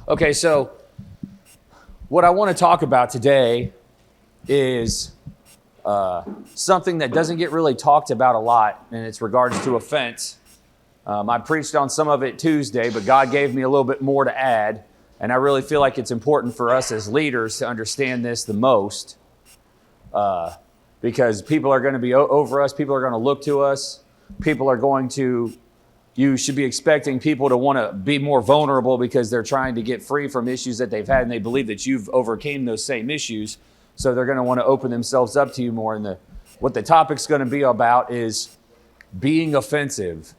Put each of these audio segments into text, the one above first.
Okay, so what I want to talk about today is something that doesn't get really talked about a lot, and it's regards to offense. I preached on some of it Tuesday, but God gave me a little bit more to add, and I really feel like it's important for us as leaders to understand this the most, because people are going to be over us, people are going to look to us, you should be expecting people to want to be more vulnerable because they're trying to get free from issues that they've had, and they believe that you've overcame those same issues. So they're going to want to open themselves up to you more. And what the topic's going to be about is being offensive.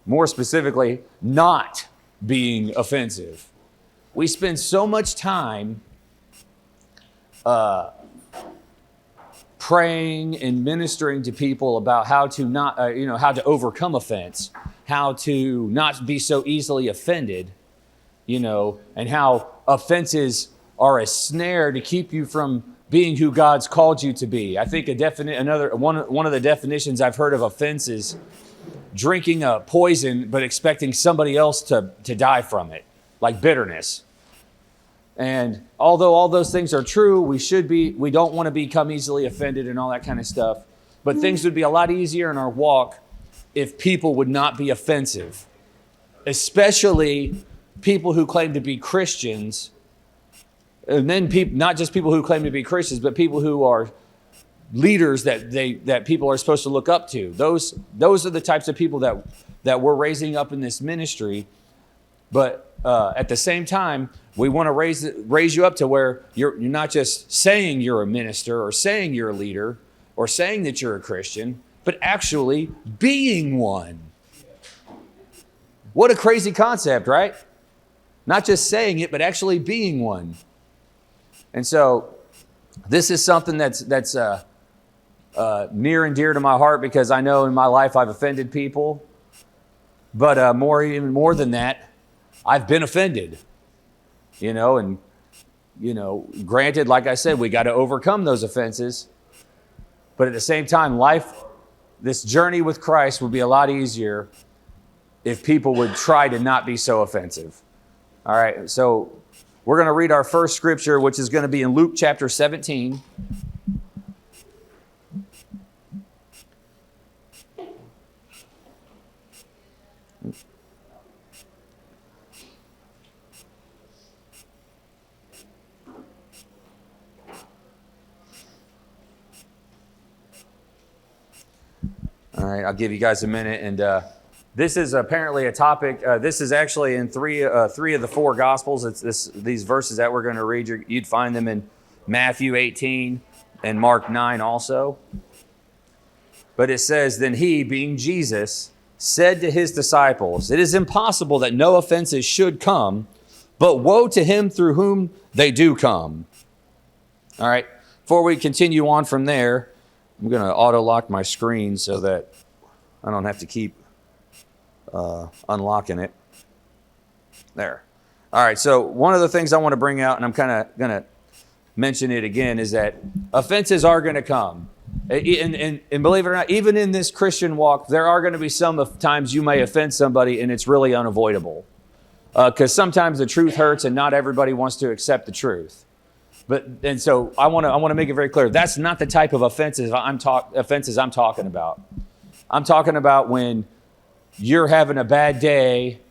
More specifically, not being offensive. We spend so much time praying and ministering to people about how to not, how to overcome offense, how to not be so easily offended, and how offenses are a snare to keep you from being who God's called you to be. I think one of the definitions I've heard of offense is drinking a poison but expecting somebody else to die from it, like bitterness. And although all those things are true, we don't want to become easily offended and all that kind of stuff. But things would be a lot easier in our walk if people would not be offensive, especially people who claim to be Christians. And then not just people who claim to be Christians, but people who are leaders that people are supposed to look up to. Those are the types of people that we're raising up in this ministry. But at the same time, we want to raise you up to where you're not just saying you're a minister or saying you're a leader or saying that you're a Christian, but actually being one. What a crazy concept, right? Not just saying it, but actually being one. And so this is something that's near and dear to my heart, because I know in my life I've offended people. But even more than that, I've been offended. Granted, like I said, we got to overcome those offenses. But at the same time, this journey with Christ would be a lot easier if people would try to not be so offensive. All right, so we're going to read our first scripture, which is going to be in Luke chapter 17. All right, I'll give you guys a minute. And this is apparently a topic. This is actually in three of the four Gospels. These verses that we're going to read, you'd find them in Matthew 18 and Mark 9 also. But it says, "Then he, being Jesus, said to his disciples, 'It is impossible that no offenses should come, but woe to him through whom they do come.'" All right, before we continue on from there, I'm going to auto-lock my screen so that I don't have to keep unlocking it. There. All right, so one of the things I want to bring out, and I'm kind of going to mention it again, is that offenses are going to come. And believe it or not, even in this Christian walk, there are going to be some times you may offend somebody and it's really unavoidable. Because sometimes the truth hurts and not everybody wants to accept the truth. And so I want to make it very clear. That's not the type of offenses I'm talking about. I'm talking about when you're having a bad day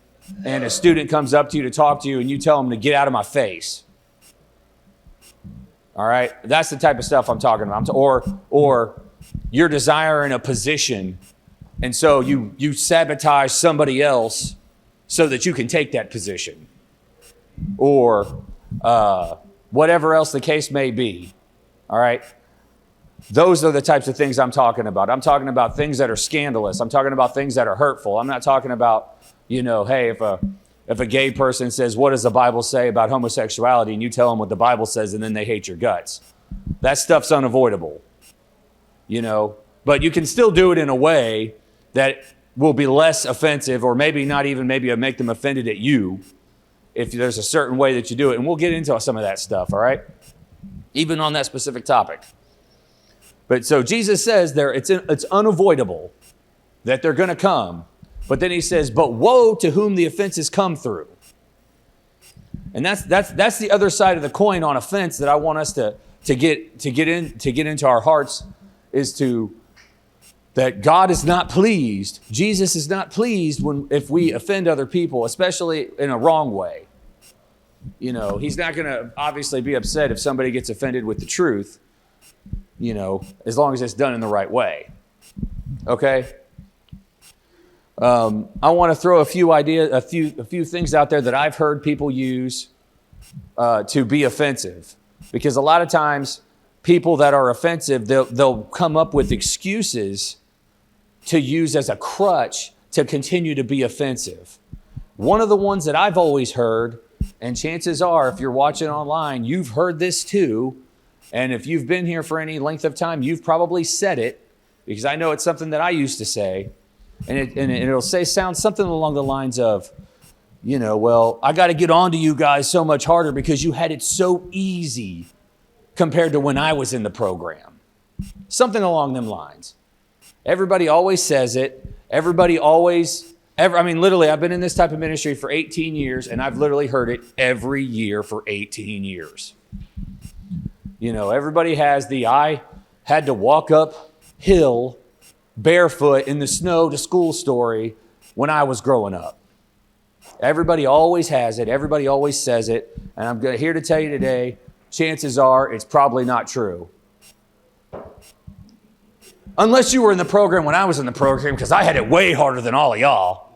and a student comes up to you to talk to you and you tell them to get out of my face. All right? That's the type of stuff I'm talking about. Or you're desiring a position, and so you sabotage somebody else so that you can take that position. Or whatever else the case may be. All right? Those are the types of things I'm talking about. I'm talking about things that are scandalous. I'm talking about things that are hurtful. I'm not talking about, hey, if a gay person says, "What does the Bible say about homosexuality?" and you tell them what the Bible says and then they hate your guts. That stuff's unavoidable. But you can still do it in a way that will be less offensive, or maybe make them offended at you, if there's a certain way that you do it. And we'll get into some of that stuff, all right? Even on that specific topic. But so Jesus says it's unavoidable that they're going to come. But then he says, "But woe to whom the offenses come through." And that's the other side of the coin on offense that I want us to get into our hearts, is that God is not pleased. Jesus is not pleased if we offend other people, especially in a wrong way. He's not going to obviously be upset if somebody gets offended with the truth, as long as it's done in the right way. Okay? I want to throw a few things out there that I've heard people use to be offensive. Because a lot of times, people that are offensive, they'll come up with excuses to use as a crutch to continue to be offensive. One of the ones that I've always heard, and chances are, if you're watching online, you've heard this too, and if you've been here for any length of time, you've probably said it, because I know it's something that I used to say, and it'll sound something along the lines of, well, I got to get on to you guys so much harder because you had it so easy compared to when I was in the program. Something along them lines. Everybody always says it. Literally, I've been in this type of ministry for 18 years, and I've literally heard it every year for 18 years. Everybody has I had to walk uphill barefoot in the snow to school story when I was growing up. Everybody always has it. Everybody always says it. And I'm here to tell you today, chances are it's probably not true. Unless you were in the program when I was in the program, because I had it way harder than all of y'all.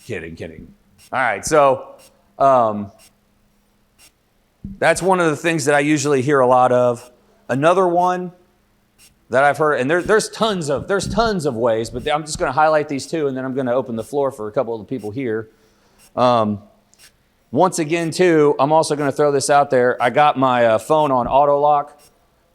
Kidding. All right, so that's one of the things that I usually hear a lot of. Another one that I've heard, and there's tons of ways, but I'm just going to highlight these two, and then I'm going to open the floor for a couple of the people here. Once again, too, I'm also going to throw this out there. I got my phone on auto lock.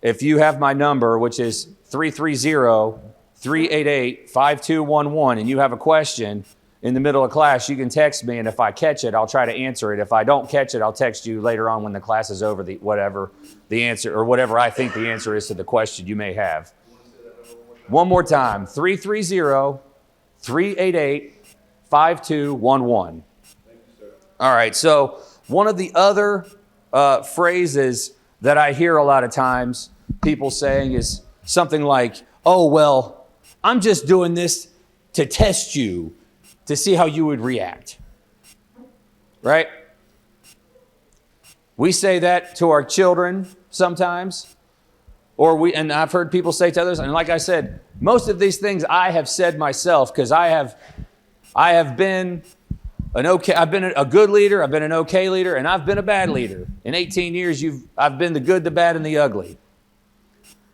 If you have my number, which is 330-388-5211, and you have a question in the middle of class, you can text me, and if I catch it, I'll try to answer it. If I don't catch it, I'll text you later on when the class is over, whatever the answer, or whatever I think the answer is to the question you may have. One more time, 330-388-5211. All right, so one of the other phrases that I hear a lot of times people saying is something like, oh, well, I'm just doing this to test you, to see how you would react. Right? We say that to our children sometimes, and I've heard people say to others, and like I said, most of these things I have said myself, because I have been I've been a good leader, I've been an okay leader, and I've been a bad leader. In 18 years, I've been the good, the bad, and the ugly.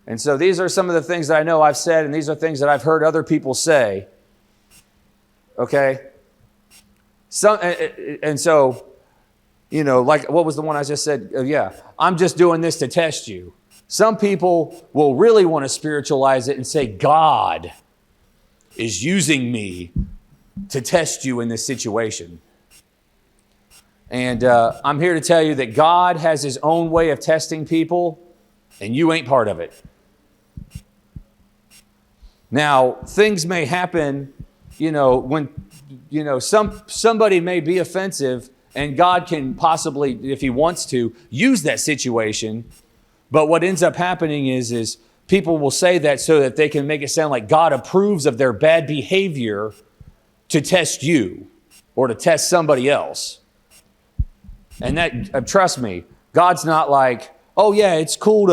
And so these are some of the things that I know I've said, and these are things that I've heard other people say. Okay? And so, like, what was the one I just said? I'm just doing this to test you. Some people will really want to spiritualize it and say, God is using me to test you in this situation. And I'm here to tell you that God has his own way of testing people, and you ain't part of it. Now, things may happen, when, somebody may be offensive, and God can possibly, if he wants to, use that situation. But what ends up happening is people will say that so that they can make it sound like God approves of their bad behavior to test you or to test somebody else. And that, trust me, God's not like, oh yeah, it's cool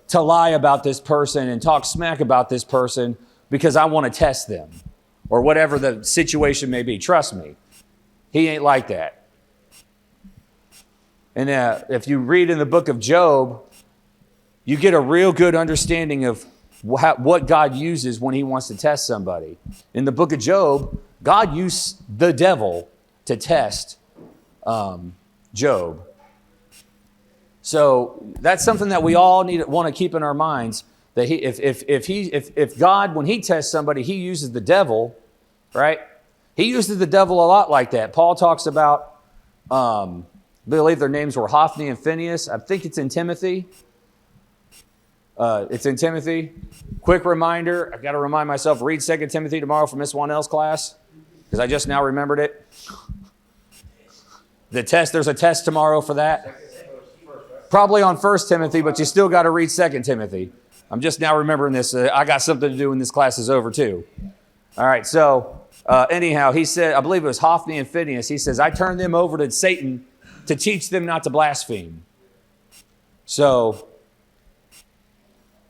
to lie about this person and talk smack about this person because I want to test them, or whatever the situation may be. Trust me, he ain't like that. And if you read in the book of Job, you get a real good understanding of what God uses when he wants to test somebody. In the book of Job, God used the devil to test Job. So that's something that we all want to keep in our minds, that if God, when he tests somebody, he uses the devil, right? He uses the devil a lot like that. Paul talks about, I believe their names were Hophni and Phinehas. I think it's in Timothy. It's in Timothy. Quick reminder, I've got to remind myself, read 2 Timothy tomorrow for Miss Wanell's class. Because I just now remembered it. There's a test tomorrow for that. Probably on 1 Timothy, but you still got to read 2 Timothy. I'm just now remembering this. I got something to do when this class is over too. All right, so anyhow, he said, I believe it was Hophni and Phinehas. He says, I turned them over to Satan to teach them not to blaspheme. So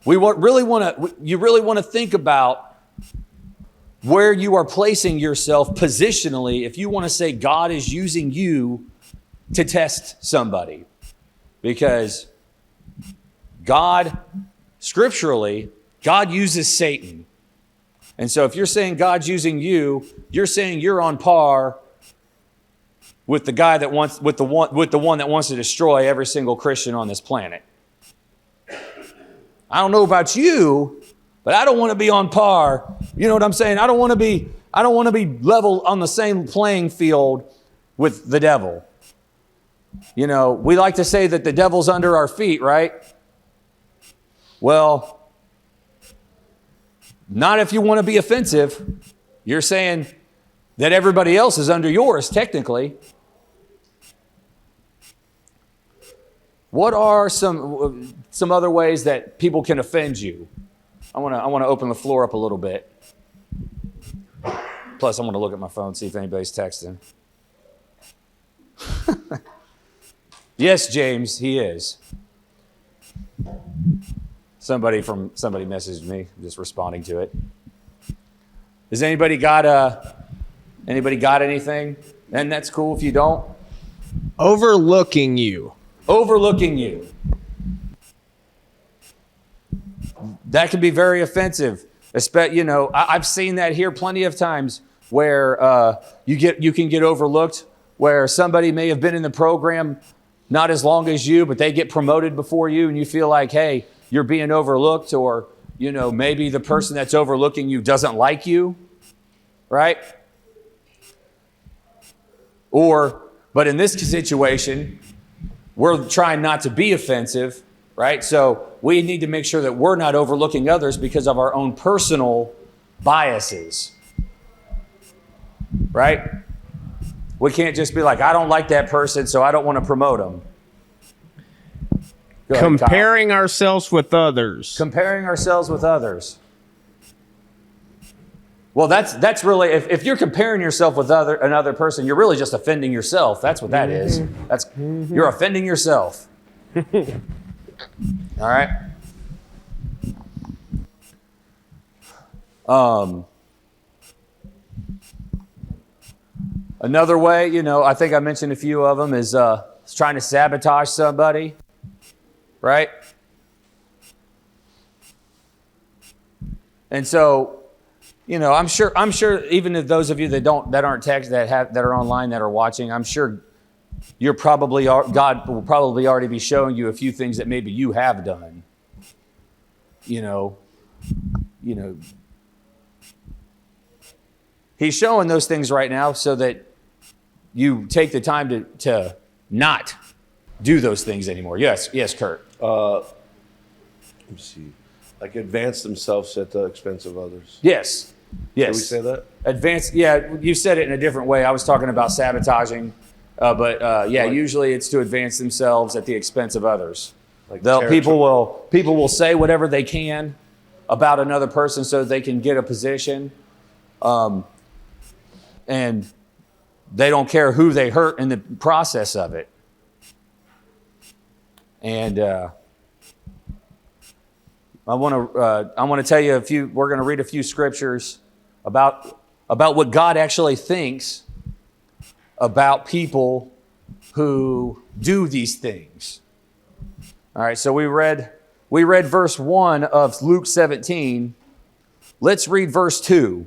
you really want to think about where you are placing yourself positionally if you want to say God is using you to test somebody. Because God, scripturally, God uses Satan. And so if you're saying God's using you, you're saying you're on par with the guy that wants, with the one that wants to destroy every single Christian on this planet. I don't know about you, but I don't want to be on par. You know what I'm saying? I don't want to be level on the same playing field with the devil. You know, we like to say that the devil's under our feet, right? Well, not if you want to be offensive. You're saying that everybody else is under yours, technically. What are some other ways that people can offend you? I want to open the floor up a little bit. Plus, I want to look at my phone, see if anybody's texting. Yes, James, he is. Somebody messaged me. I'm just responding to it. Does anybody got anything? And that's cool if you don't. Overlooking you. Overlooking you. That can be very offensive. I've seen that here plenty of times where you can get overlooked, where somebody may have been in the program not as long as you, but they get promoted before you, and you feel like, hey, you're being overlooked, or maybe the person that's overlooking you doesn't like you, right? But in this situation, we're trying not to be offensive, right? So we need to make sure that we're not overlooking others because of our own personal biases, right? We can't just be like, I don't like that person, so I don't want to promote them. Go ahead, Comparing ourselves with others. Comparing ourselves with others. Well, that's really, if you're comparing yourself with another person, you're really just offending yourself. That's what that is. You're offending yourself. All right. Another way, I think I mentioned a few of them, is trying to sabotage somebody, right? And so, I'm sure even if those of you that aren't text that are online that are watching, I'm sure God will probably already be showing you a few things that maybe you have done. He's showing those things right now so that you take the time to not do those things anymore. Yes, Kurt. Let me see. Like advance themselves at the expense of others. Yes. Did we say that? Advance. Yeah, you said it in a different way. I was talking about sabotaging, but usually it's to advance themselves at the expense of others. Like people will say whatever they can about another person so they can get a position, and they don't care who they hurt in the process of it. And I want to tell you we're going to read a few scriptures about what God actually thinks about people who do these things. All right, so we read verse 1 of Luke 17. Let's read verse 2.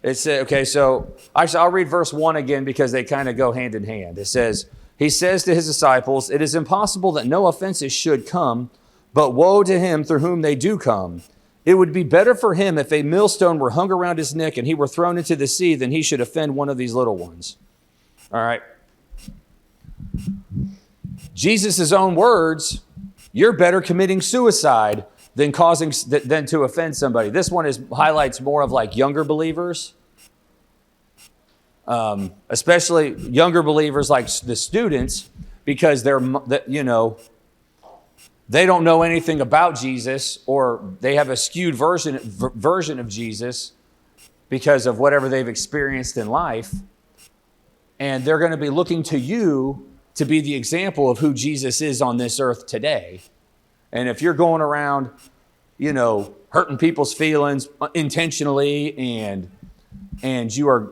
It says, okay, so actually I'll read verse 1 again because they kind of go hand in hand. It says, he says to his disciples, it is impossible that no offenses should come, but woe to him through whom they do come. It would be better for him if a millstone were hung around his neck and he were thrown into the sea than he should offend one of these little ones. All right. Jesus' own words, you're better committing suicide than to offend somebody. This one highlights more of like younger believers, especially younger believers like the students, because they don't know anything about Jesus, or they have a skewed version of Jesus because of whatever they've experienced in life. And they're going to be looking to you to be the example of who Jesus is on this earth today. And if you're going around, hurting people's feelings intentionally, and you are,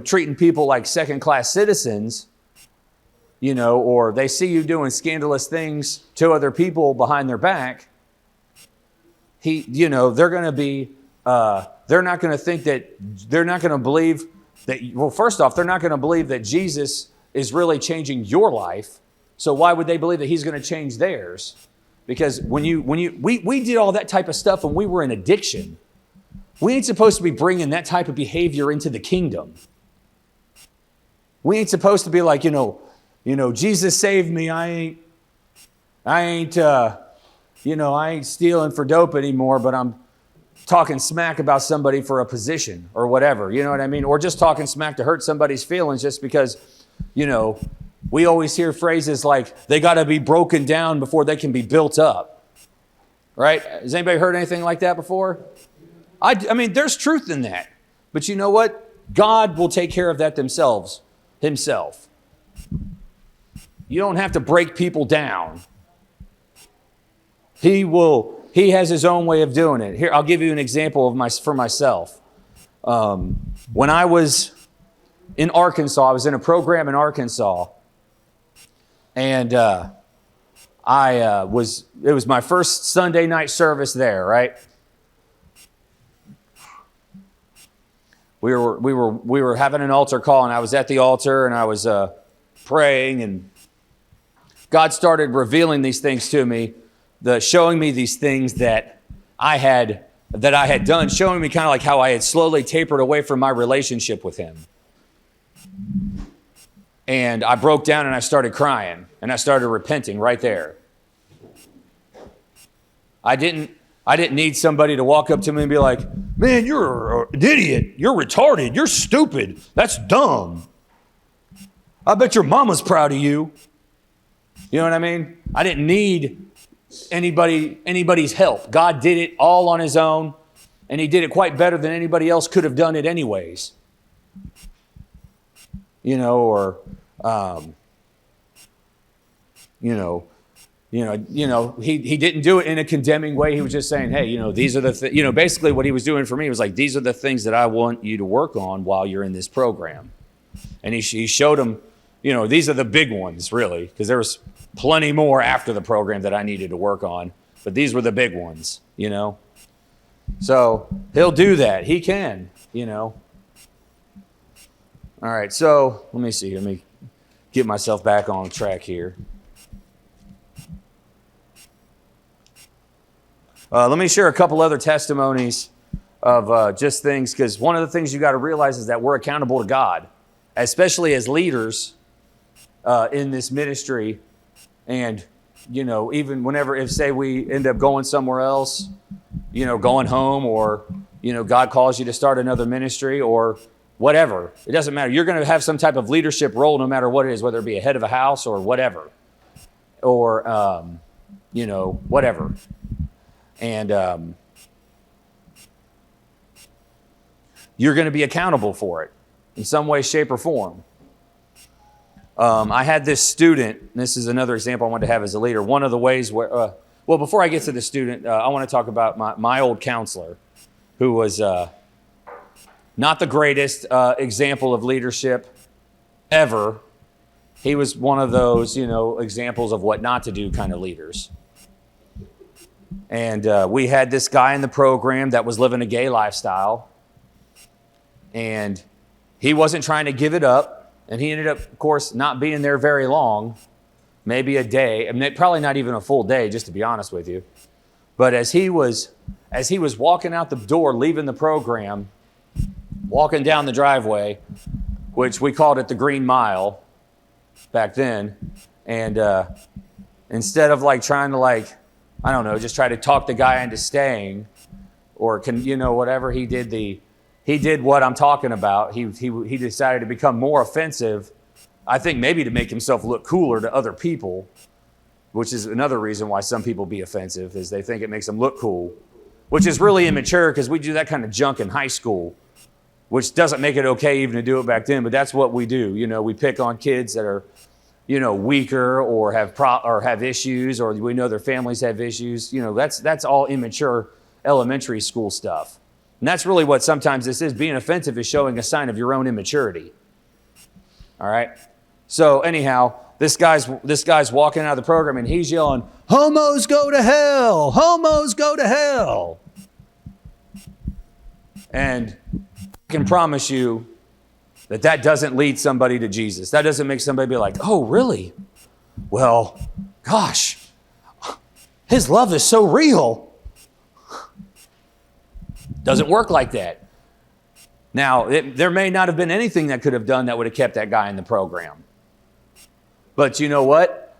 treating people like second-class citizens, or they see you doing scandalous things to other people behind their back, they're going to be, they're not going to believe that, well, first off, they're not going to believe that Jesus is really changing your life. So why would they believe that he's going to change theirs? Because we did all that type of stuff when we were in addiction. We ain't supposed to be bringing that type of behavior into the kingdom. We ain't supposed to be like, Jesus saved me. I ain't stealing for dope anymore, but I'm talking smack about somebody for a position or whatever. You know what I mean? Or just talking smack to hurt somebody's feelings just because, we always hear phrases like, they got to be broken down before they can be built up. Right? Has anybody heard anything like that before? I mean, there's truth in that. But you know what? God will take care of that himself. You don't have to break people down. He has his own way of doing it. Here, I'll give you an example for myself. When I was in Arkansas, I was in a program in Arkansas, and it was my first Sunday night service there, right? We were having an altar call, and I was at the altar, and I was praying, and God started revealing these things to me, showing me these things that I had done, showing me kind of like how I had slowly tapered away from my relationship with him. And I broke down and I started crying, and I started repenting right there. I didn't need somebody to walk up to me and be like, man, you're an idiot. You're retarded. You're stupid. That's dumb. I bet your mama's proud of you. You know what I mean? I didn't need anybody's help. God did it all on his own, and he did it quite better than anybody else could have done it anyways. He didn't do it in a condemning way. He was just saying, hey, these are the basically what he was doing for me was like, these are the things that I want you to work on while you're in this program. And he showed him, these are the big ones, really, because there was plenty more after the program that I needed to work on, but these were the big ones, So he'll do that. He can, All right, so let me see. Let me get myself back on track here. Let me share a couple other testimonies of just things, because one of the things you got to realize is that we're accountable to God, especially as leaders in this ministry. And, even if say we end up going somewhere else, going home, or, God calls you to start another ministry or whatever, it doesn't matter. You're going to have some type of leadership role no matter what it is, whether it be a head of a house or whatever, or, whatever. And you're going to be accountable for it in some way, shape, or form. I had this student, and this is another example I wanted to have as a leader. One of the ways where, before I get to the student, I want to talk about my old counselor, who was not the greatest example of leadership ever. He was one of those, examples of what not to do kind of leaders. And we had this guy in the program that was living a gay lifestyle, and he wasn't trying to give it up. And he ended up, of course, not being there very long, maybe a day, probably not even a full day, just to be honest with you. But as he was walking out the door, leaving the program, walking down the driveway, which we called it the Green Mile back then, and instead of trying to I don't know, just try to talk the guy into staying, or whatever he did. He did what I'm talking about. He decided to become more offensive. I think maybe to make himself look cooler to other people, which is another reason why some people be offensive, is they think it makes them look cool, which is really immature because we do that kind of junk in high school, which doesn't make it okay even to do it back then, but that's what we do. We pick on kids that are, weaker or have issues, or we know their families have issues. That's all immature elementary school stuff. And that's really what sometimes this is. Being offensive is showing a sign of your own immaturity. All right? So anyhow, this guy's walking out of the program and he's yelling, "Homos go to hell! Homos go to hell!" And I can promise you that doesn't lead somebody to Jesus. That doesn't make somebody be like, "Oh, really? Well, gosh, his love is so real." Doesn't work like that. Now, there may not have been anything that could have done that would have kept that guy in the program. But you know what?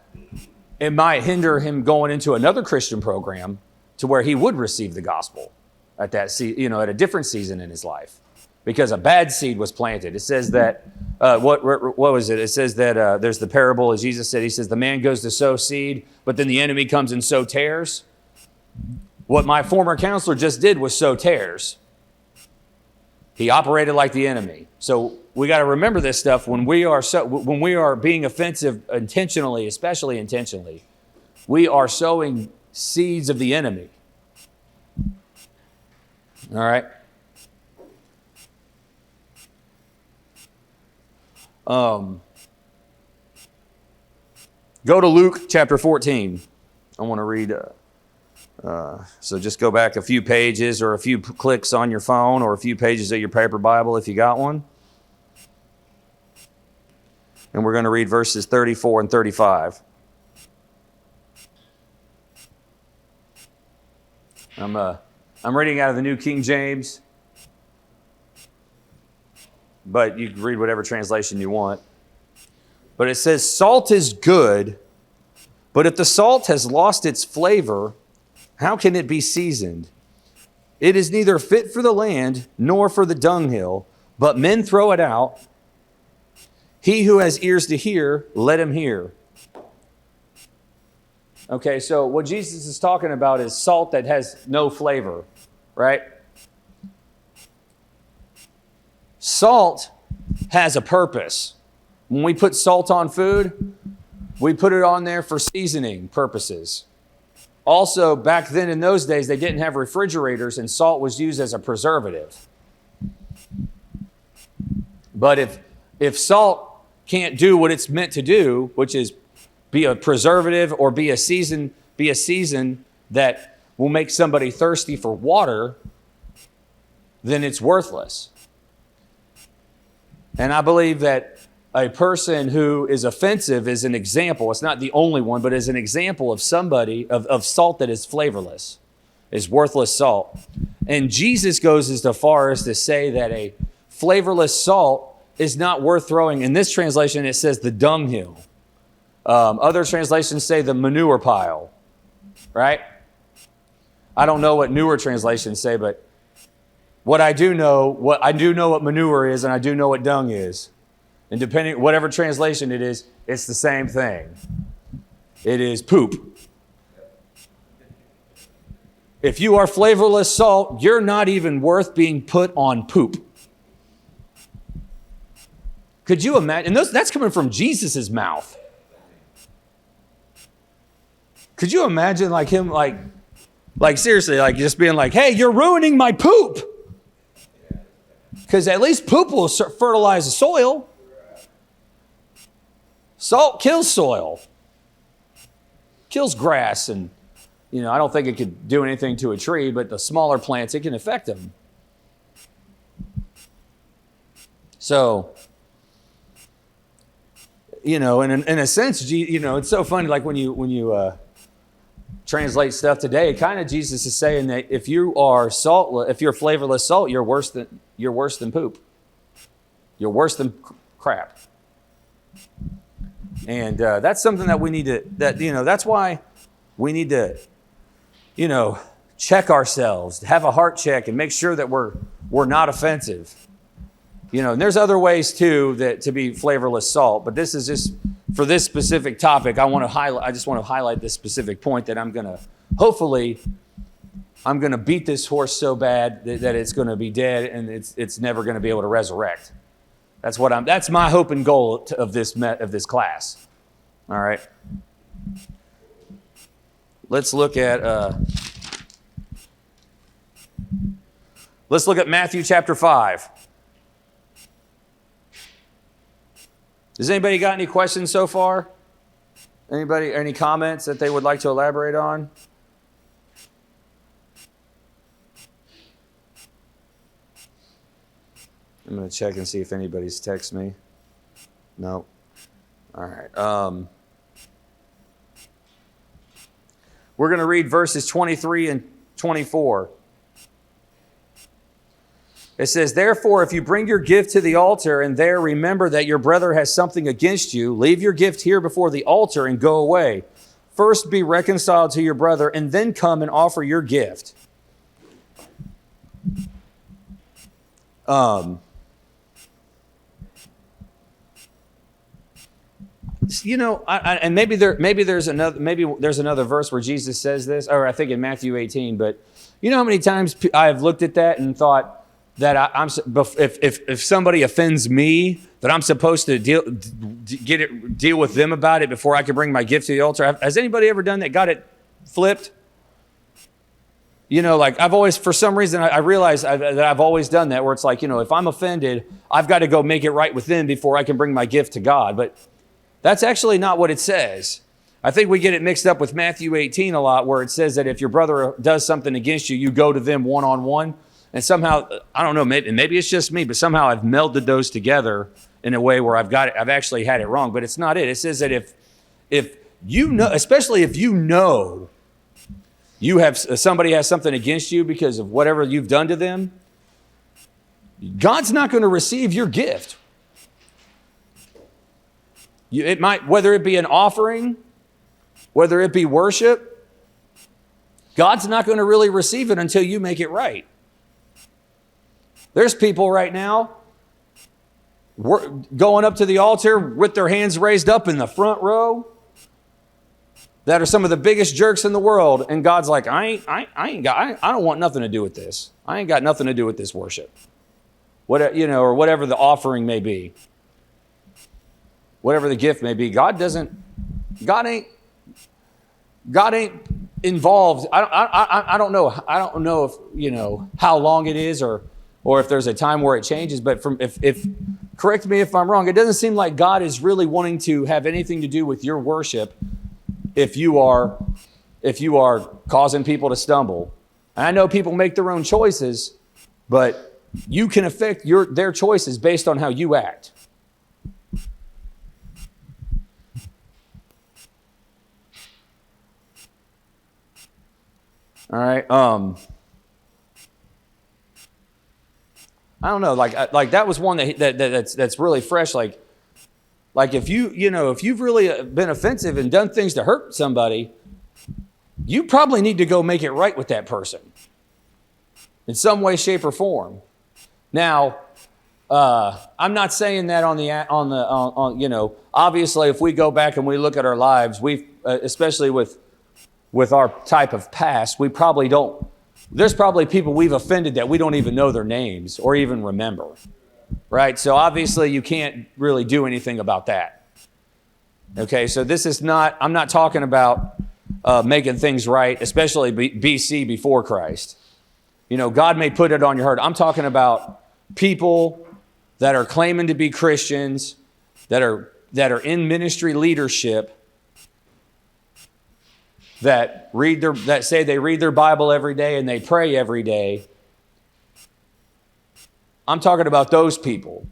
It might hinder him going into another Christian program to where he would receive the gospel at at a different season in his life, because a bad seed was planted. It says that what was it? It says that there's the parable, as Jesus said. He says the man goes to sow seed, but then the enemy comes and sow tares. What my former counselor just did was sow tares. He operated like the enemy. So we got to remember this stuff when we are being offensive intentionally, especially intentionally. We are sowing seeds of the enemy. All right. Go to Luke chapter 14. I want to read. So just go back a few pages or a few clicks on your phone or a few pages of your paper Bible if you got one. And we're going to read verses 34 and 35. I'm reading out of the New King James, but you can read whatever translation you want. But it says, "Salt is good, but if the salt has lost its flavor, how can it be seasoned? It is neither fit for the land nor for the dunghill, but men throw it out. He who has ears to hear, let him hear." Okay, so what Jesus is talking about is salt that has no flavor, right? Salt has a purpose. When we put salt on food, we put it on there for seasoning purposes. Also, back then in those days, they didn't have refrigerators, and salt was used as a preservative. But if salt can't do what it's meant to do, which is be a preservative or be a season that will make somebody thirsty for water, then it's worthless. And I believe that a person who is offensive is an example. It's not the only one, but is an example of somebody, of salt that is flavorless, is worthless salt. And Jesus goes as far as to say that a flavorless salt is not worth throwing. In this translation, it says the dunghill. Other translations say the manure pile, right? I don't know what newer translations say, but I do know what manure is, and I do know what dung is. And depending, whatever translation it is, it's the same thing. It is poop. If you are flavorless salt, you're not even worth being put on poop. Could you imagine? And that's coming from Jesus' mouth. Could you imagine like him, like seriously, like just being like, "Hey, you're ruining my poop." Because at least poop will fertilize the soil. Salt kills soil, kills grass, and I don't think it could do anything to a tree, but the smaller plants, it can affect them. So, in a sense, it's so funny. Like when you translate stuff today, kind of Jesus is saying that if you are if you're flavorless salt, you're worse than poop. You're worse than crap. And that's something that we need to, that's why we need to check ourselves, have a heart check and make sure that we're not offensive. And there's other ways too to be flavorless salt, but this is just for this specific topic. I just want to highlight this specific point that I'm going to beat this horse so bad that it's going to be dead and it's never going to be able to resurrect. That's my hope and goal of this class. All right. Let's look at Matthew chapter 5. Does anybody got any questions so far? Anybody, any comments that they would like to elaborate on? I'm going to check and see if anybody's texted me. No. All right. We're going to read verses 23 and 24. It says, "Therefore, if you bring your gift to the altar and there remember that your brother has something against you, leave your gift here before the altar and go away. First be reconciled to your brother and then come and offer your gift." And maybe there's another verse where Jesus says this, or I think in Matthew 18. But you know how many times I have looked at that and thought that if somebody offends me, that I'm supposed to deal with them about it before I can bring my gift to the altar. Has anybody ever done that? Got it flipped? I've always, for some reason, I realize that I've always done that, where it's like, if I'm offended, I've got to go make it right with them before I can bring my gift to God. But that's actually not what it says. I think we get it mixed up with Matthew 18 a lot, where it says that if your brother does something against you, you go to them one-on-one. And somehow, I don't know, maybe it's just me, but somehow I've melded those together in a way where I've actually had it wrong. But it's not it. It says that if you know, especially if you know somebody has something against you because of whatever you've done to them, God's not going to receive your gift. It might, whether it be an offering, whether it be worship, God's not going to really receive it until you make it right. There's people right now going up to the altar with their hands raised up in the front row that are some of the biggest jerks in the world, and God's like, I don't want nothing to do with this. I ain't got nothing to do with this worship, or whatever the offering may be, whatever the gift may be. God ain't involved. I don't know. I don't know if how long it is or if there's a time where it changes. But if correct me if I'm wrong, it doesn't seem like God is really wanting to have anything to do with your worship if you are causing people to stumble. And I know people make their own choices, but you can affect their choices based on how you act. All right. I don't know. Like that was one that's really fresh. Like if you've really been offensive and done things to hurt somebody, you probably need to go make it right with that person in some way, shape, or form. Now, I'm not saying that obviously if we go back and we look at our lives, especially with our type of past, there's probably people we've offended that we don't even know their names or even remember, right? So obviously you can't really do anything about that. Okay, so I'm not talking about making things right, especially BC, before Christ. God may put it on your heart. I'm talking about people that are claiming to be Christians, that are in ministry leadership, that say they read their Bible every day and they pray every day. I'm talking about those people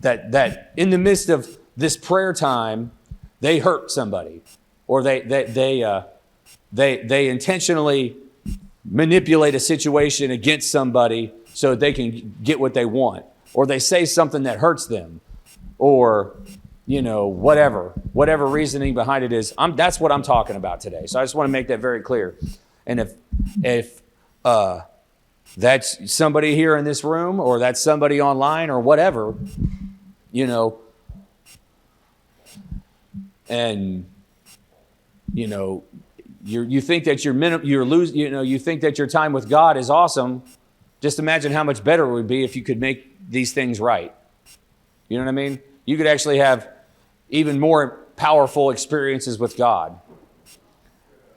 that in the midst of this prayer time, they hurt somebody, or they intentionally manipulate a situation against somebody so they can get what they want, or they say something that hurts them, or whatever reasoning behind it is. That's what I'm talking about today. So I just want to make that very clear. And if that's somebody here in this room, or that's somebody online, or whatever, and you think that you think that your time with God is awesome. Just imagine how much better it would be if you could make these things right. You know what I mean? You could actually have even more powerful experiences with God.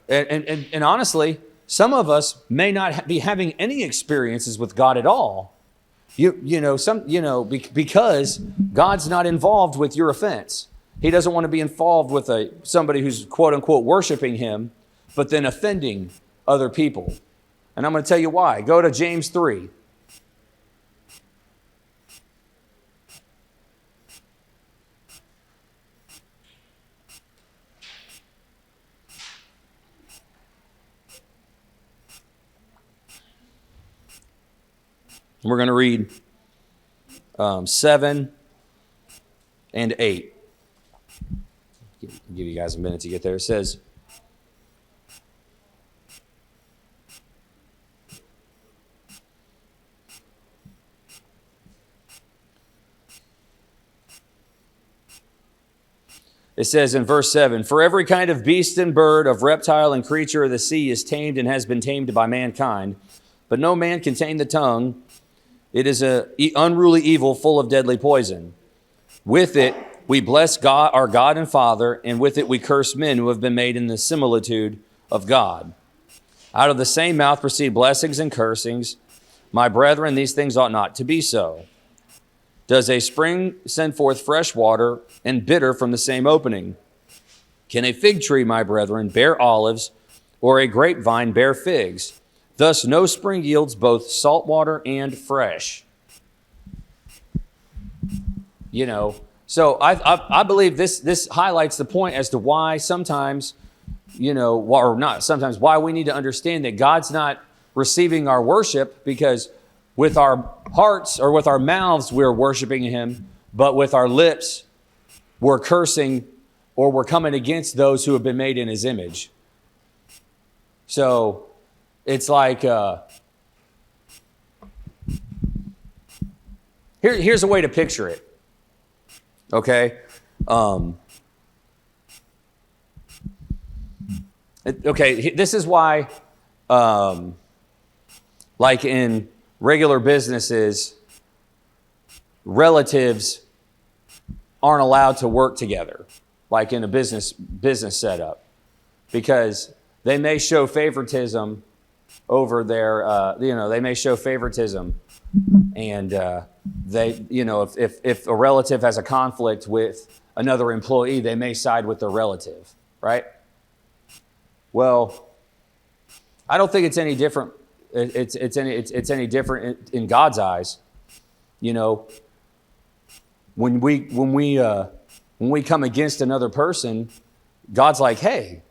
And honestly, some of us may not be having any experiences with God at all. Because God's not involved with your offense. He doesn't want to be involved with somebody who's quote unquote worshiping him, but then offending other people. And I'm going to tell you why. Go to James 3. We're going to read 7 and 8. Give you guys a minute to get there. It says, in verse 7, "For every kind of beast and bird, of reptile and creature of the sea is tamed and has been tamed by mankind. But no man can tame the tongue. It is an unruly evil full of deadly poison. With it we bless God, our God and Father, and with it we curse men who have been made in the similitude of God. Out of the same mouth proceed blessings and cursings. My brethren, these things ought not to be so. Does a spring send forth fresh water and bitter from the same opening? Can a fig tree, my brethren, bear olives, or a grapevine bear figs? Thus no spring yields both salt water and fresh." So I believe this highlights the point as to why sometimes, or not sometimes, why we need to understand that God's not receiving our worship, because with our hearts or with our mouths we're worshiping him, but with our lips we're cursing or we're coming against those who have been made in his image. So it's like, here's a way to picture it. Okay? This is why, like in regular businesses, relatives aren't allowed to work together, like in a business setup, because they may show favoritism over their, they may show favoritism, and if a relative has a conflict with another employee, they may side with their relative, right? Well, I don't think it's any different. It's any different in God's eyes. When we come against another person, God's like, hey,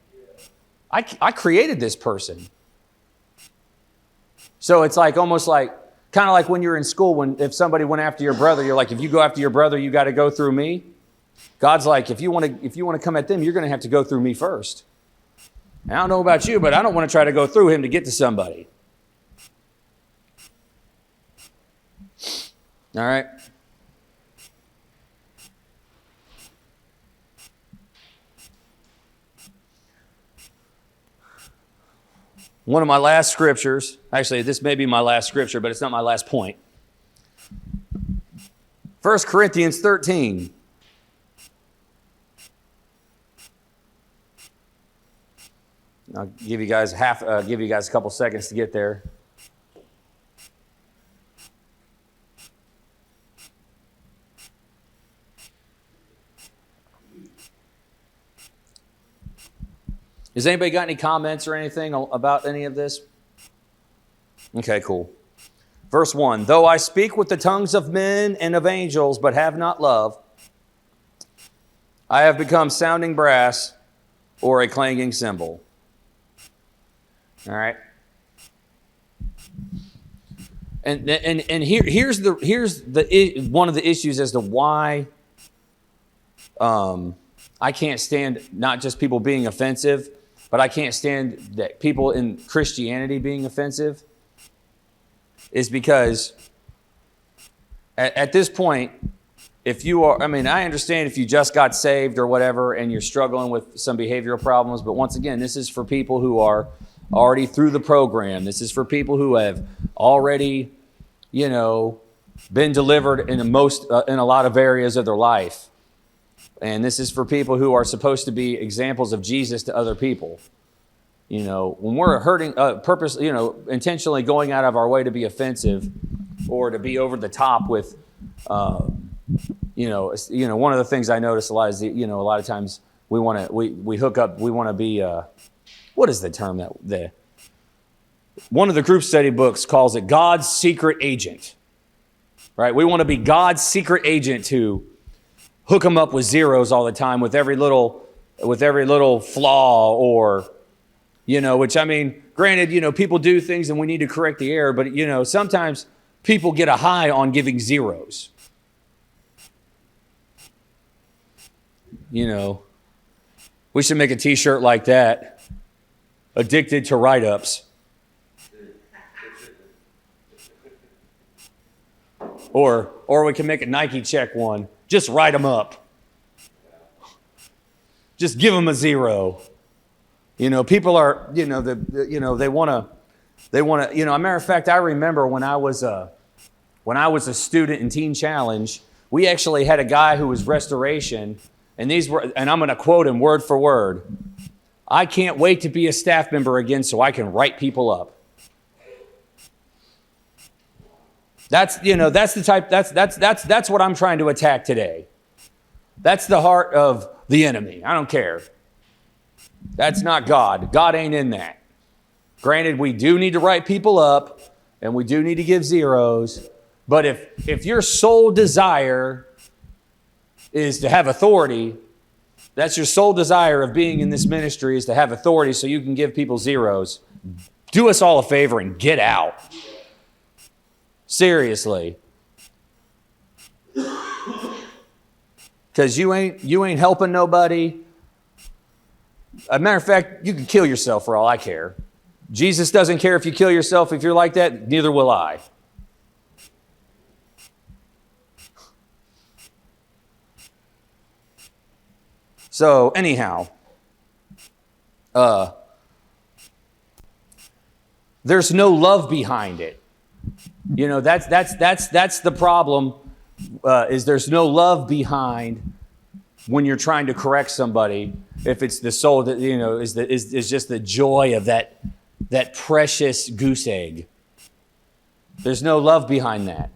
I created this person. So it's like almost like kind of like when you're in school, if somebody went after your brother, you're like, if you go after your brother, you got to go through me. God's like, if you want to come at them, you're going to have to go through me first. And I don't know about you, but I don't want to try to go through him to get to somebody. All right. One of my last scriptures, actually, this may be my last scripture, but it's not my last point. 1 Corinthians 13. I'll give you guys a couple seconds to get there. Has anybody got any comments or anything about any of this? Okay, cool. Verse 1, "Though I speak with the tongues of men and of angels, but have not love, I have become sounding brass or a clanging cymbal." All right. And here's one of the issues as to why I can't stand not just people being offensive, but I can't stand that people in Christianity being offensive, is because at this point, if you are, I understand if you just got saved or whatever and you're struggling with some behavioral problems, but once again, this is for people who are already through the program. This is for people who have already, been delivered in a lot of areas of their life. And this is for people who are supposed to be examples of Jesus to other people. When we're hurting, intentionally going out of our way to be offensive or to be over the top with, one of the things I notice a lot is, a lot of times we hook up, we want to be, what is the term one of the group study books calls it God's secret agent, right? We want to be God's secret agent to hook them up with zeros all the time with every little flaw or, which granted, people do things and we need to correct the error, but, sometimes people get a high on giving zeros. We should make a t-shirt like that. Addicted to write-ups. Or we can make a Nike check one. Just write them up. Just give them a zero. People are, they want to, a matter of fact, I remember when I was a student in Teen Challenge, we actually had a guy who was restoration, and I'm going to quote him word for word. I can't wait to be a staff member again so I can write people up. That's what I'm trying to attack today. That's the heart of the enemy. I don't care. That's not God. God ain't in that. Granted, we do need to write people up and we do need to give zeros. But if your sole desire is to have authority, that's your sole desire of being in this ministry, is to have authority so you can give people zeros, do us all a favor and get out. Seriously. Because you ain't helping nobody. As a matter of fact, you can kill yourself for all I care. Jesus doesn't care if you kill yourself. If you're like that, neither will I. So anyhow, there's no love behind it. That's the problem. Is there's no love behind when you're trying to correct somebody. If it's the soul that is just the joy of that precious goose egg. There's no love behind that.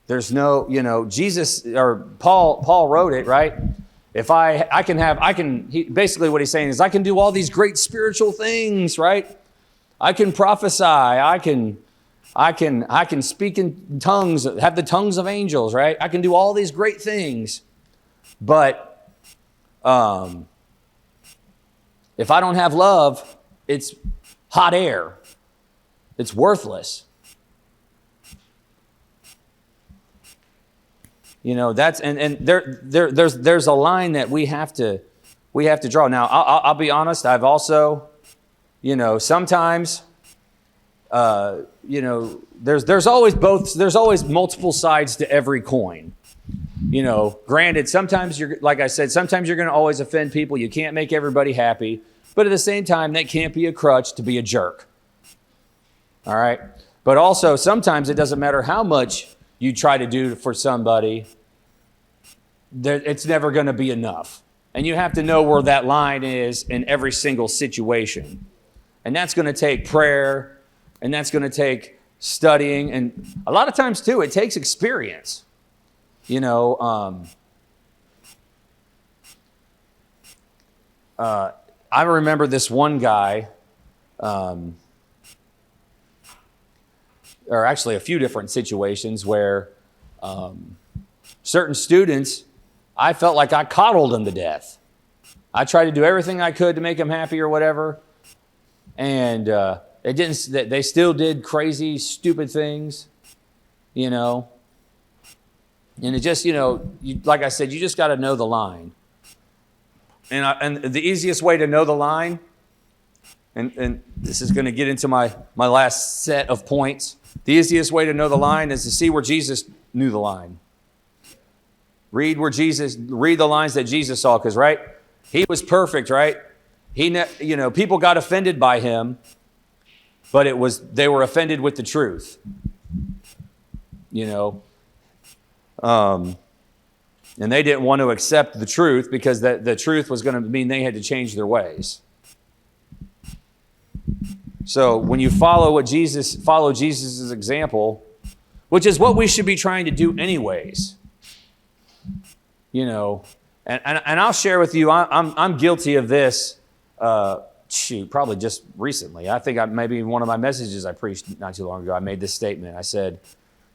There's no, Jesus or Paul wrote it, right? If basically what he's saying is I can do all these great spiritual things, right? I can prophesy. I can speak in tongues, have the tongues of angels, right? I can do all these great things. But if I don't have love, it's hot air. It's worthless. That's and there's a line that we have to draw. Now, I'll be honest. I've also, sometimes, there's always multiple sides to every coin. Granted, sometimes like I said, sometimes you're going to always offend people. You can't make everybody happy, but at the same time, that can't be a crutch to be a jerk. All right, but also sometimes it doesn't matter how much you try to do for somebody, it's never going to be enough. And you have to know where that line is in every single situation. And that's going to take prayer, and that's going to take studying. And a lot of times, too, it takes experience. I remember this one guy, or actually a few different situations where certain students, I felt like I coddled them to death. I tried to do everything I could to make them happy or whatever, and they still did crazy, stupid things, And it just, like I said, you just got to know the line. And the easiest way to know the line, and this is going to get into my last set of points. The easiest way to know the line is to see where Jesus knew the line. Read the lines that Jesus saw, because, right, he was perfect, right? People got offended by him, but they were offended with the truth. And they didn't want to accept the truth because the truth was going to mean they had to change their ways. So when you follow Jesus' example, which is what we should be trying to do anyways, and I'll share with you, I'm guilty of this. Probably just recently. I think maybe in one of my messages I preached not too long ago, I made this statement. I said,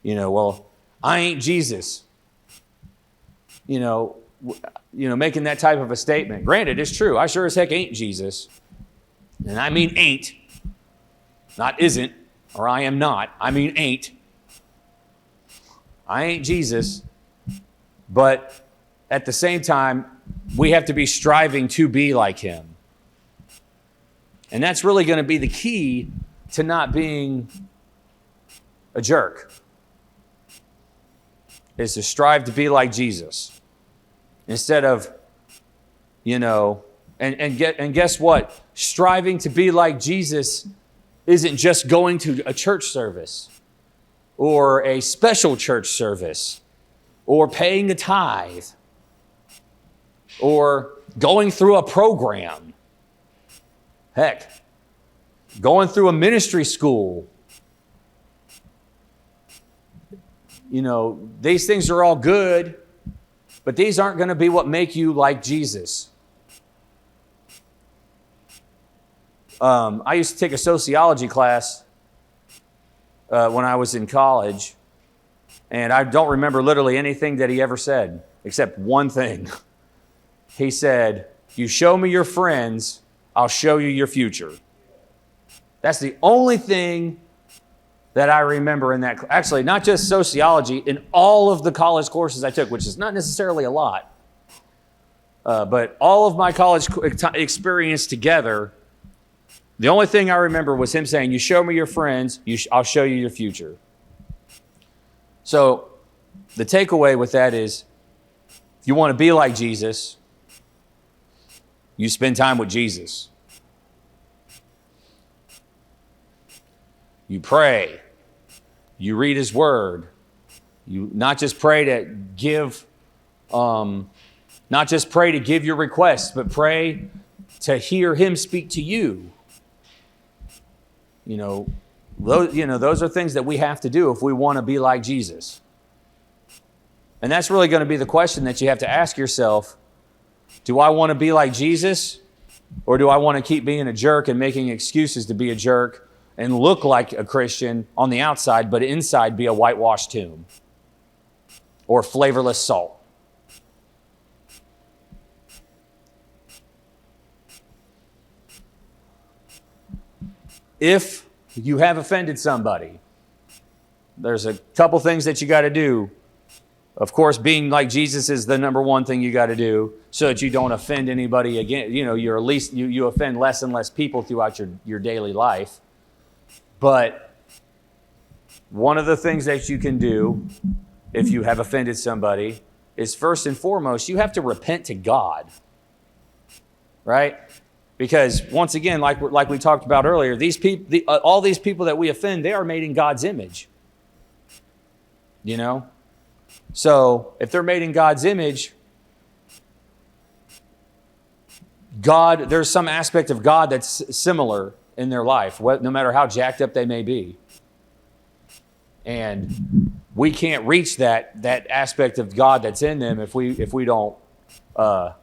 well, I ain't Jesus. Making that type of a statement. Granted, it's true. I sure as heck ain't Jesus. And I mean ain't. Not isn't, or I am not. I mean ain't. I ain't Jesus. But at the same time, we have to be striving to be like him. And that's really going to be the key to not being a jerk, is to strive to be like Jesus. Instead of, and guess what? Striving to be like Jesus isn't just going to a church service or a special church service or paying a tithe or going through a program. Heck, going through a ministry school. These things are all good, but these aren't going to be what make you like Jesus. I used to take a sociology class when I was in college, and I don't remember literally anything that he ever said, except one thing. He said, "You show me your friends, I'll show you your future." That's the only thing that I remember in that. Actually, not just sociology, in all of the college courses I took, which is not necessarily a lot, but all of my college experience together, the only thing I remember was him saying, "You show me your friends, I'll show you your future." So the takeaway with that is, if you want to be like Jesus, you spend time with Jesus. You pray. You read his word. You not just pray to give your requests, but pray to hear him speak to you. Those are things that we have to do if we want to be like Jesus. And that's really going to be the question that you have to ask yourself. Do I want to be like Jesus, or do I want to keep being a jerk and making excuses to be a jerk and look like a Christian on the outside, but inside be a whitewashed tomb or flavorless salt? If you have offended somebody, there's a couple things that you got to do. Of course, being like Jesus is the number one thing you got to do so that you don't offend anybody again. You're at least you offend less and less people throughout your daily life. But one of the things that you can do if you have offended somebody is, first and foremost, you have to repent to God. Right? Because once again, like we talked about earlier, all these people that we offend, they are made in God's image. So if they're made in God's image, there's some aspect of God that's similar in their life, no matter how jacked up they may be. And we can't reach that aspect of God that's in them if we don't, and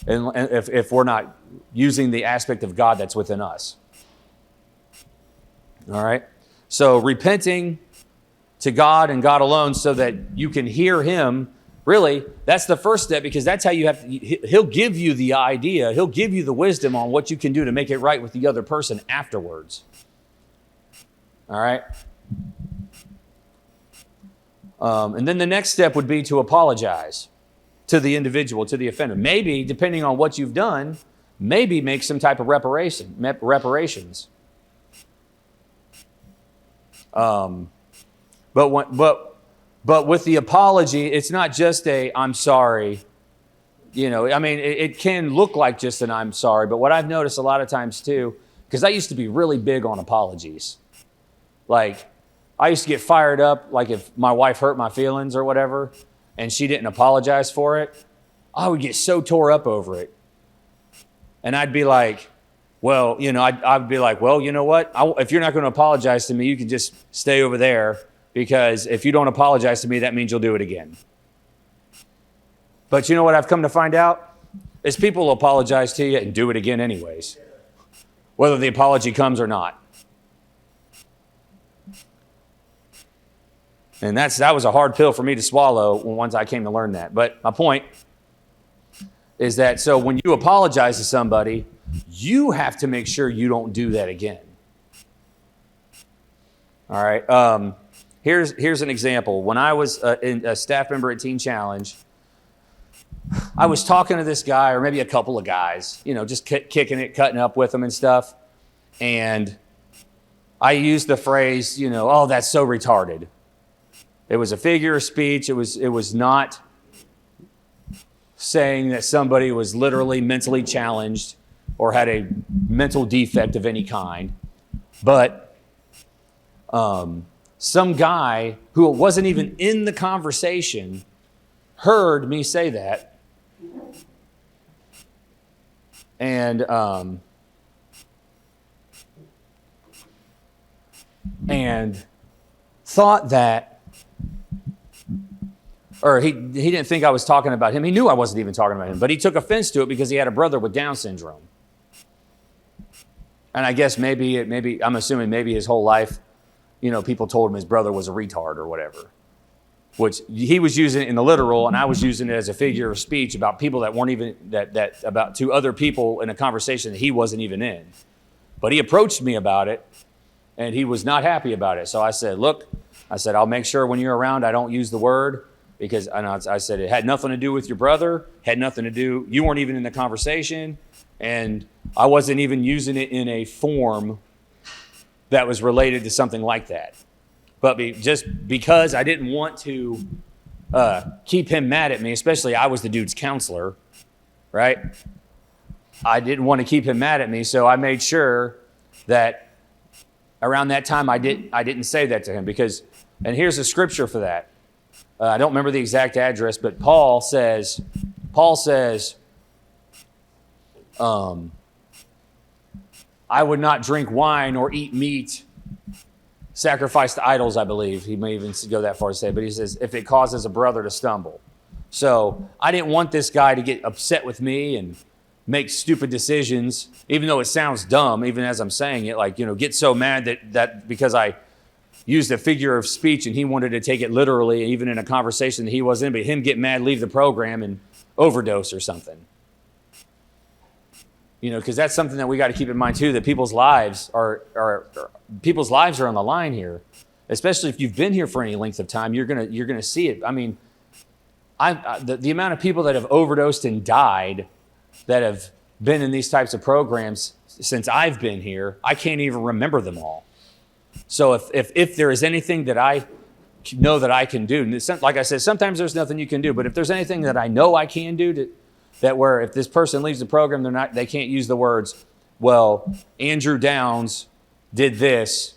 if we're not using the aspect of God that's within us. All right. So repenting to God and God alone so that you can hear him, really, that's the first step, because that's how he'll give you the idea, he'll give you the wisdom on what you can do to make it right with the other person afterwards. All right? And then the next step would be to apologize to the individual, to the offender. Maybe, depending on what you've done, maybe make some type of reparations. But with the apology, it's not just a "I'm sorry." I mean, it can look like just an "I'm sorry," but what I've noticed a lot of times too, because I used to be really big on apologies. Like, I used to get fired up, like if my wife hurt my feelings or whatever, and she didn't apologize for it, I would get so tore up over it. And I'd be like, well, I'd be like, well, you know what? If you're not going to apologize to me, you can just stay over there, because if you don't apologize to me, that means you'll do it again. But you know what I've come to find out? Is people will apologize to you and do it again anyways, whether the apology comes or not. And that was a hard pill for me to swallow once I came to learn that. But my point is that, so when you apologize to somebody, you have to make sure you don't do that again. All right. Here's an example. When I was a staff member at Teen Challenge, I was talking to this guy, or maybe a couple of guys, just kicking it, cutting up with them and stuff. And I used the phrase, "Oh, that's so retarded." It was a figure of speech. It was not saying that somebody was literally mentally challenged or had a mental defect of any kind. But some guy who wasn't even in the conversation heard me say that. And thought that, or he didn't think I was talking about him. He knew I wasn't even talking about him, but he took offense to it because he had a brother with Down syndrome. And I guess maybe I'm assuming maybe his whole life, people told him his brother was a retard or whatever, which he was using it in the literal, and I was using it as a figure of speech about people that weren't even, that about to other people in a conversation that he wasn't even in. But he approached me about it, and he was not happy about it. So I said, look, I'll make sure when you're around I don't use the word, because I said it had nothing to do with your brother, had nothing to do, you weren't even in the conversation, and I wasn't even using it in a form that was related to something like that. But just because I didn't want to keep him mad at me, especially I was the dude's counselor, right? I didn't want to keep him mad at me, so I made sure that around that time I didn't say that to him, because, and here's a scripture for that. I don't remember the exact address, but Paul says, I would not drink wine or eat meat sacrificed to idols, I believe. He may even go that far to say, but he says, if it causes a brother to stumble. So I didn't want this guy to get upset with me and make stupid decisions, even though it sounds dumb, even as I'm saying it, like, get so mad that because I used a figure of speech and he wanted to take it literally, even in a conversation that he wasn't in, but him get mad, leave the program, and overdose or something. Because that's something that we got to keep in mind too, that people's lives are on the line here, especially if you've been here for any length of time. You're gonna see it. I mean, the amount of people that have overdosed and died that have been in these types of programs since I've been here, I can't even remember them all. So if there is anything that I know that I can do, and like I said, sometimes there's nothing you can do, but if there's anything that I know I can do that where if this person leaves the program, they can't use the words, well, Andrew Downs did this,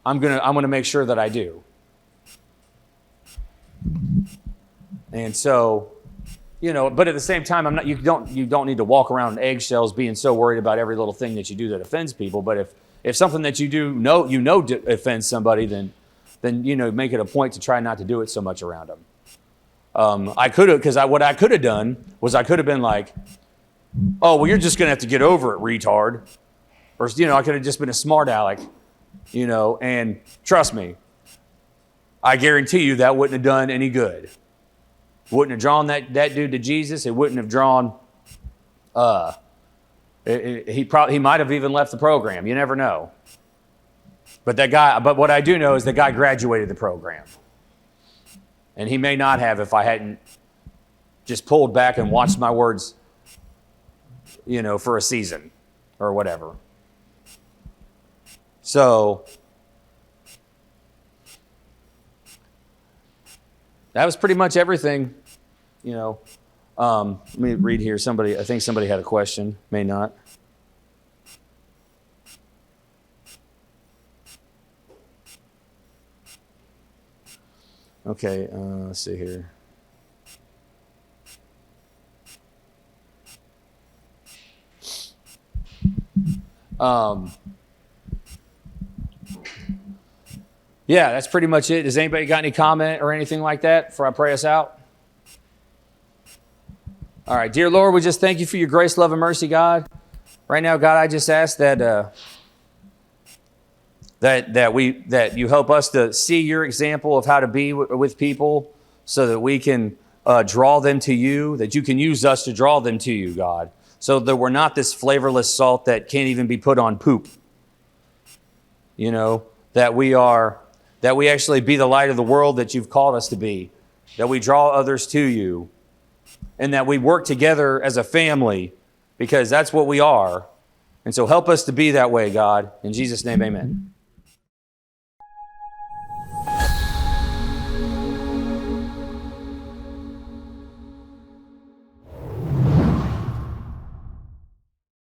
I'm gonna make sure that I do. And so, but at the same time, you don't need to walk around in eggshells being so worried about every little thing that you do that offends people. But if something that you do offends somebody, then make it a point to try not to do it so much around them. What I could have done was I could have been like, oh, well, you're just gonna have to get over it, retard. Or I could have just been a smart aleck, and trust me, I guarantee you that wouldn't have done any good. Wouldn't have drawn that dude to Jesus. It wouldn't have drawn. He might have even left the program. You never know. But what I do know is the guy graduated the program. And he may not have if I hadn't just pulled back and watched my words, for a season or whatever. So that was pretty much everything, Let me read here. I think somebody had a question, may not. Okay, let's see here. Yeah, that's pretty much it. Does anybody got any comment or anything like that before I pray us out? All right, dear Lord, we just thank you for your grace, love, and mercy, God. Right now, God, I just ask that that you help us to see your example of how to be with people, so that we can draw them to you. That you can use us to draw them to you, God, so that we're not this flavorless salt that can't even be put on poop. That we actually be the light of the world that you've called us to be. That we draw others to you. And that we work together as a family, because that's what we are. And so help us to be that way, God. In Jesus' name, amen.